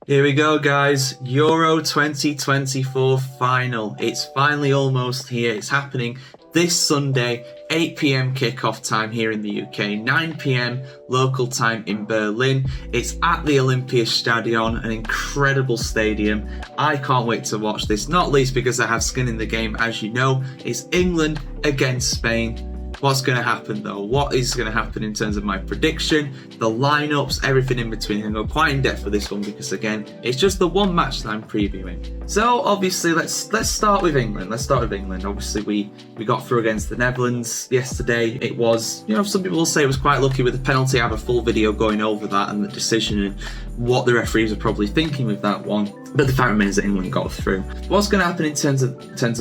Here we go, guys. Euro 2024 final. It's finally almost here. It's happening this Sunday, 8 p.m. kickoff time here in the UK, 9 p.m. local time in Berlin. It's at the Olympiastadion, an incredible stadium. I can't wait to watch this, not least because I have skin in the game, as you know. It's England against Spain. What's going to happen though? What is going to happen in terms of my prediction, the lineups, everything in between? I'm going to go quite in depth for this one because again, it's just the one match that I'm previewing. So obviously, let's start with England. Obviously, we got through against the Netherlands yesterday. It was, some people will say it was quite lucky with the penalty. I have a full video going over that and the decision and what the referees are probably thinking with that one. But the fact remains that England got through. What's going to happen in terms of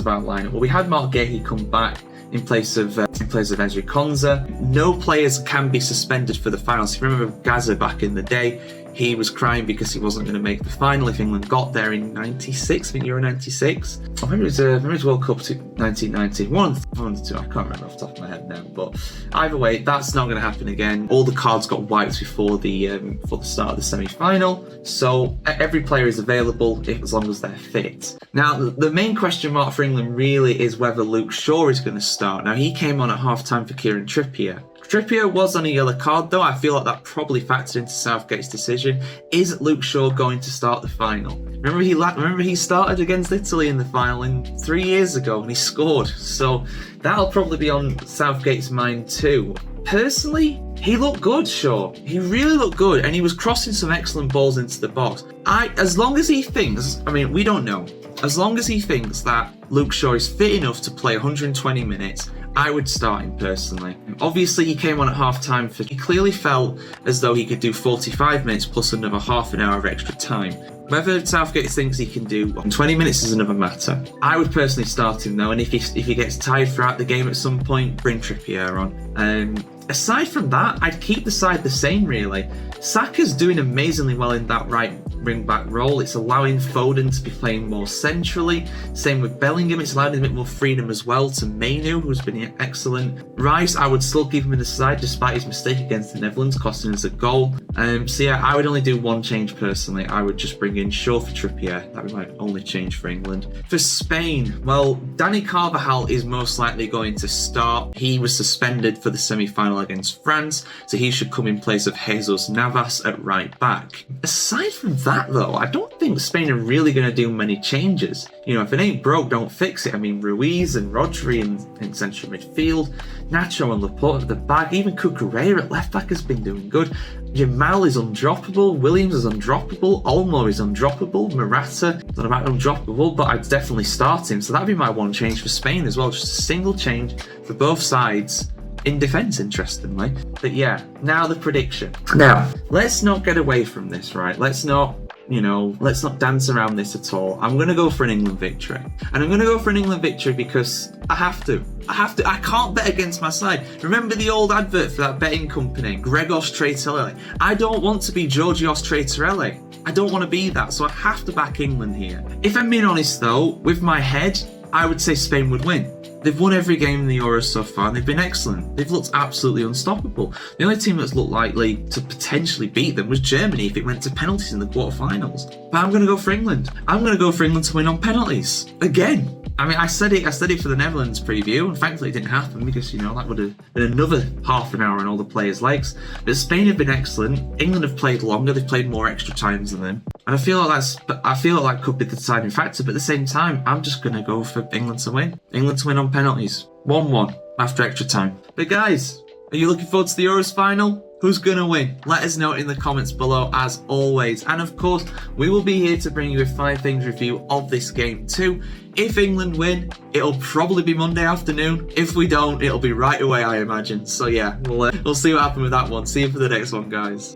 our lineup? Well, we had Mark Gahey come back in place of Ezri Konsa. No players can be suspended for the finals. If you remember Gaza back in the day, he was crying because he wasn't going to make the final if England got there in '96. I think Euro '96. I remember it was World Cup 1990. One of the two. I can't remember off the top of my head now. But either way, that's not going to happen again. All the cards got wiped before the start of the semi-final. So every player is available as long as they're fit. Now, the main question mark for England really is whether Luke Shaw is going to start. Now, he came on at half-time for Kieran Trippier. Trippier was on a yellow card though. I feel like that probably factored into Southgate's decision. Is Luke Shaw going to start the final? Remember he started against Italy in the final 3 years ago and he scored. So that'll probably be on Southgate's mind too. Personally, he looked good, Shaw. He really looked good and he was crossing some excellent balls into the box. As long as he thinks, we don't know. As long as he thinks that Luke Shaw is fit enough to play 120 minutes, I would start him personally. Obviously, he came on at half-time. He clearly felt as though he could do 45 minutes plus another half an hour of extra time. Whether Southgate thinks he can do 20 minutes is another matter. I would personally start him though, and if he gets tired throughout the game at some point, bring Trippier on. Aside from that, I'd keep the side the same really. Saka's doing amazingly well in that right wing-back role. It's allowing Foden to be playing more centrally. Same with Bellingham. It's allowing him a bit more freedom as well to Mainu, who's been excellent. Rice, I would still keep him in the side despite his mistake against the Netherlands, costing us a goal. So yeah, I would only do one change personally. I would just bring in Shaw for Trippier. That would be my only change for England. For Spain, well, Dani Carvajal is most likely going to start. He was suspended for the semi-final against France, so he should come in place of Jesus Navas at right back. Aside from that though, I don't think Spain are really going to do many changes. If it ain't broke, don't fix it. Ruiz and Rodri in central midfield, Nacho and Laporte at the back, even Cucurella at left back has been doing good. Yamal is undroppable, Williams is undroppable, Olmo is undroppable, Morata is not about undroppable, but I'd definitely start him. So that'd be my one change for Spain as well, just a single change for both sides. In defence, interestingly. But yeah, now the prediction. Now, let's not get away from this, right? Let's not dance around this at all. I'm going to go for an England victory. And I'm going to go for an England victory because I have to. I can't bet against my side. Remember the old advert for that betting company, Gregos Traiterelli? I don't want to be Georgios Traiterelli. I don't want to be that, so I have to back England here. If I'm being honest though, with my head, I would say Spain would win. They've won every game in the Euros so far and they've been excellent. They've looked absolutely unstoppable. The only team that's looked likely to potentially beat them was Germany if it went to penalties in the quarterfinals. But I'm going to go for England. I'm going to go for England to win on penalties. Again. I said it for the Netherlands preview, and thankfully it didn't happen because, that would have been another half an hour on all the players' legs. But Spain have been excellent. England have played longer. They've played more extra times than them. And I feel like that could be the deciding factor. But at the same time, I'm just going to go for England to win. England to win on penalties. 1-1 after extra time. But guys, are you looking forward to the Euros final? Who's going to win? Let us know in the comments below as always. And of course, we will be here to bring you a 5 things review of this game too. If England win, it'll probably be Monday afternoon. If we don't, it'll be right away, I imagine. So yeah, we'll see what happens with that one. See you for the next one, guys.